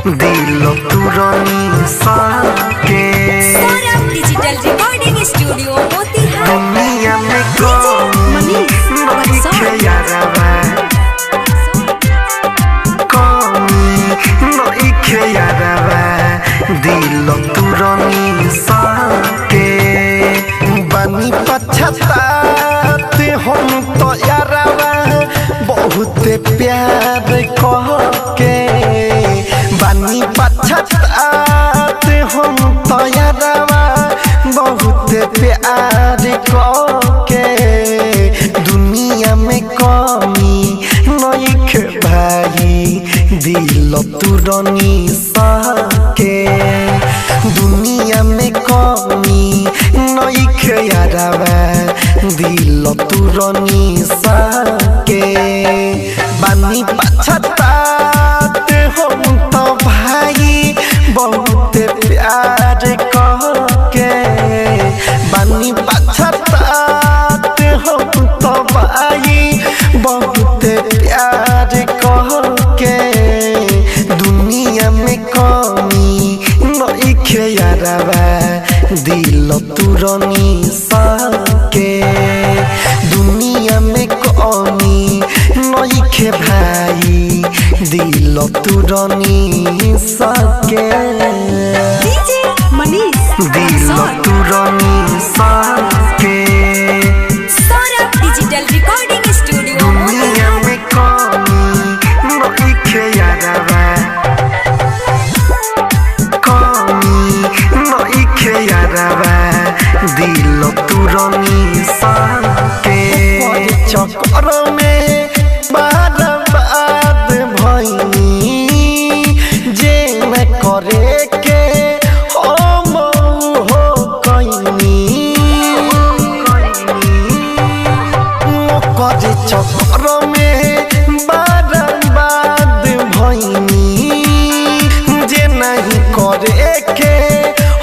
दिल तुरनी साके Saurabh digital recording studio Motihari. दुनिया में कौन नइखे यारवा दिल तुरनी साके बनी पछताते हम तो यारवा बहुत प्यार कहके बनी पछताते हम तो यारवा बहुत प्यार कहके दुनिया में कमी नइखे भाई दिल तुरनी साके दुनिया में कमी नइखे यारवा दिल तुरनी साके बनी पछताते हम तो भाई बहुत प्यार कहके बनी पछताते हम तो भाई बहुत प्यार कहके दुनिया में कमी नइखे यारवा दिल तुरनी साके दुनिया में कमी नइखे भाई दिल तुरनी साके डीजे मनीष दिल तुरनी साके सौरभ डिजिटल रिकॉर्डिंग स्टूडियो दुनिया में कमी नइखे यारवा नइखे यारवा दिल तुरनी साके चक्कर में बर्बाद भइनी जे न करे के हम हो कइनी ओकर चक्कर में बर्बाद भइनी जे नहीं करे के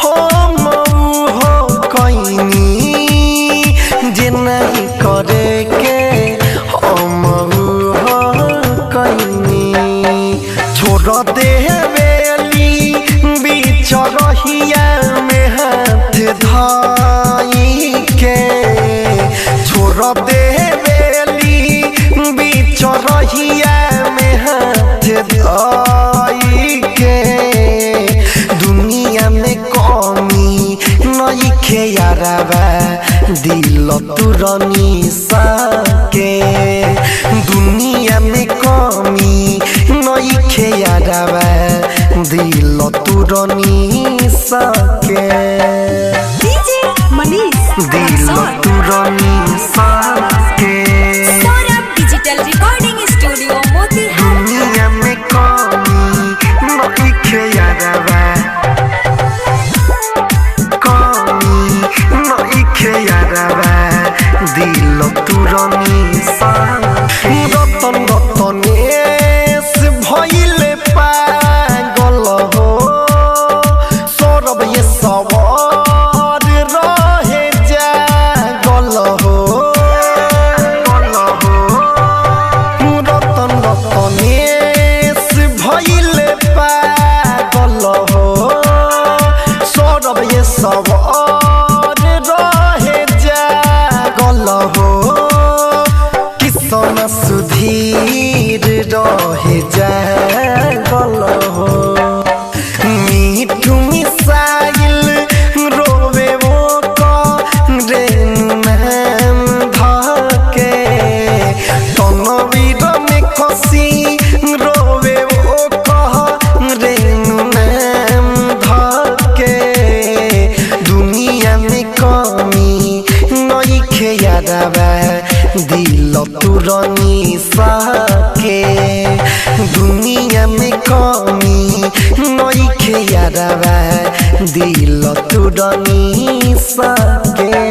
हम हो कइनी जे नहीं करे के हम हो कइनी छोड़ दे बेली बीच रहिया में हाथ धाई के छोड़ दे बेली बीच रहिया में हाथ धाई के दुनिया में कमी नइखे यारवा दिल तुरनी साके दुनिया में कमी नइखे यारवा दिल तुरनी साके डीजे मनीष दिल तुरनी साके Saurabh digital recording studio Motihari. दुनिया में कमी नइखे यारवा नइखे यारवा दिल तुरनी साके रतन रतनेश भइले पागल हो सौरभ ये सवार रहे जागल हो रतन रतनेश भइले पागल हो सौरभ ये सवार रहे जागल हो किसन सुधीर रहे जागल हो मीठू मिसाइल रोवे वो रे नाम धके तनवीर में खसी रोवे वो रे नाम धके दुनिया में कमी नइखे यारवा दिल तुरनी साके दुनिया में कमी नइखे यारवा दिल तुरनी साके।